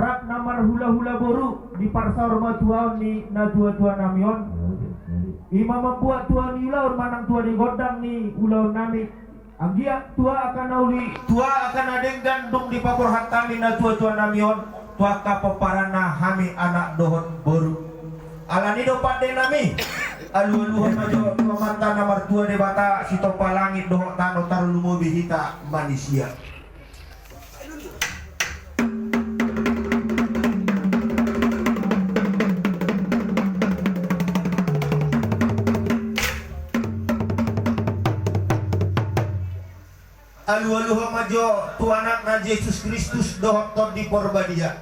Arab namar hula-hula boru di parsaur matuaon ni na tua-tua namion. Ima membuat tua ni ulaun manang tua di godang ni ulaun nami. Anggia tua akan nauli, tua akan adeng gandung di papor hatami na tua-tua namion. Tua kapaparana hami anak dohon boru. Alani do pade nami. Alu-aluhan majo mata namar tua de bata si topa langit dohok tano tarulumu bihita manusia. Alu-aluhan majo tuanak na Yesus Kristus dohok tot di porbadia.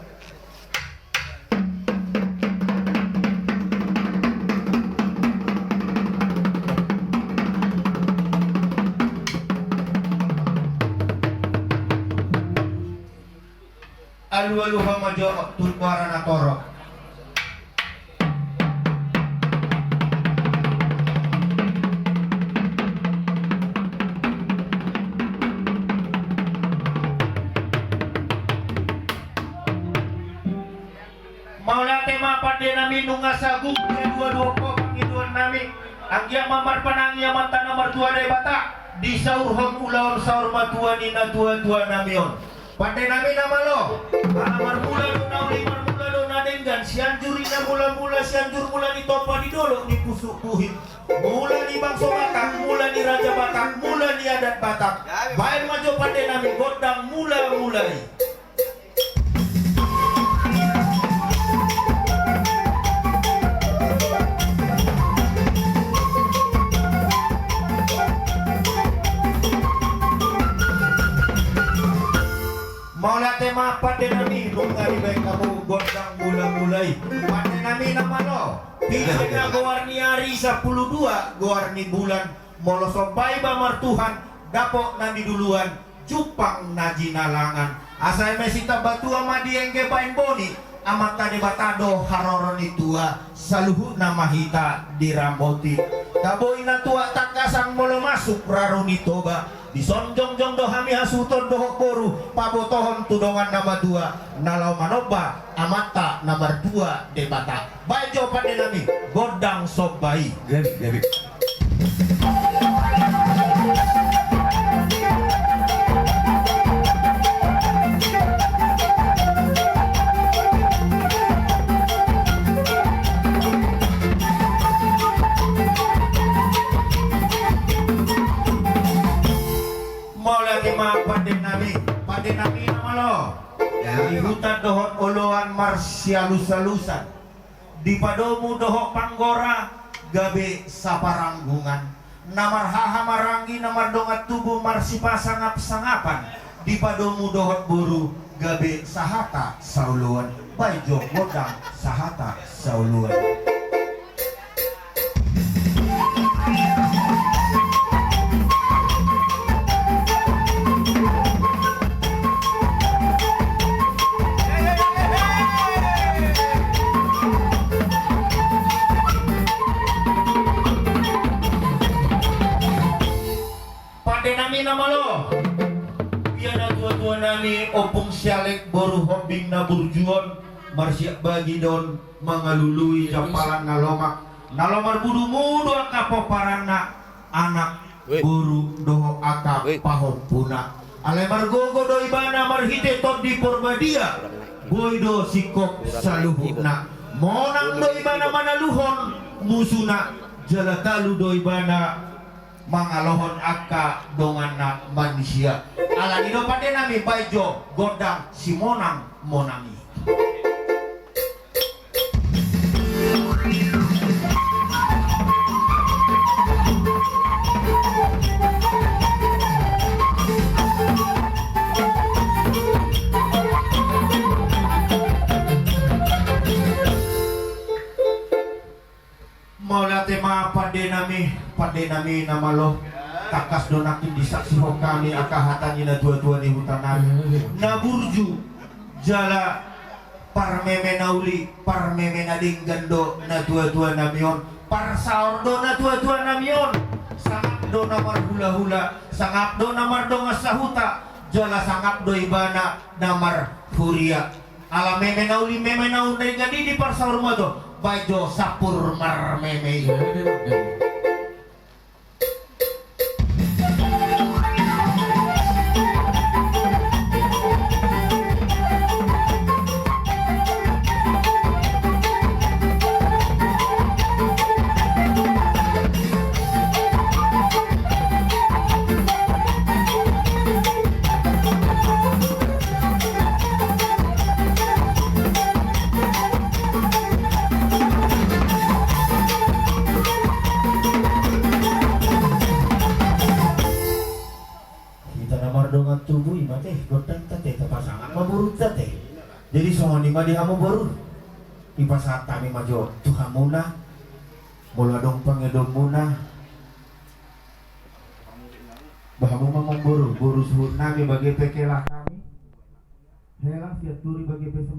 Alu-aluhan majo tulkuara na toro. Maula tema pade nami nunga sagu dua ko pangiduan nami anggia mamar panangnya mata nomor 2 de bata di saur hom ulaur saur matua ni na tua-tua namion. Pade nami nama lo amar mula do nauli mar mula do nadenggan sianjuri na mula-mula sianjur mula di topa di dolo di pusuk puhin mula di bangso Batak mula di Raja Batak mula di adat Batak baik majo pade nami godang mula-mulai. Maula tema pade nami rungari baik kamu godang mula-mulai. Pade nami nama lo pilihnya gowarni hari 12 gowarni bulan molosobai bamar Tuhan dapok nami duluan cupang naji nalangan asai mesita batu ama diengge bain boni amat tade batado haroroni tua saluhu nama hita diramboti taboina tua takasang molo masuk raruni toba disonjong-jong do hami hasuton dohok boru pabotohon tudongan nama 2 nalau manoba amata nomor 2 de bata bajo pade nami godang sobai gabi. Pade nami nama lo di hutan dohot oloan marsialus-alusan di padomu dohok panggora gabe saparanggungan namar haha marangi namar dongat tubuh marsi pasangap-sangapan di padomu dohot buru gabe sahata sauluan baijo godang sahata sauluan. Nama lo biar tua-tua nami opung sialek boru hobbing na burjuon marsiak bagi don mengalului jampalan nalomak nalomar budu mudu akapo parana anak buru doho akap pahon puna alemar gogo do ibana marhite tot di porbadia boydo sikop saluhuna monang do ibana manaluhon musuna jalatalu do ibana mangalohon akka dongana manusia ala dino pade nami baijo godang simonang monangi. Maula tema pade nami nama lo takas donakin disaksi kami akahatani na dua-dua ni hutanan na burju jala parmeme nauli parmeme nading gando na dua-dua namion parsaor do na dua-dua namion sangap do namar hula-hula sangap do namar do ngasahuta jala sangap do ibana namar furia ala meme nauli meme naun dari gadi di pasar rumah tuh bajo sapur mar meme. Dengan tubuh ima teh godang teh pasangan maburut teh jadi soalnya mah di hamu baru ipa saat kami majo tuh hamuna bola dong pangedong muna bahamu mah buru suhun nami bagi pekelah kami helang siat duri bagi pesembi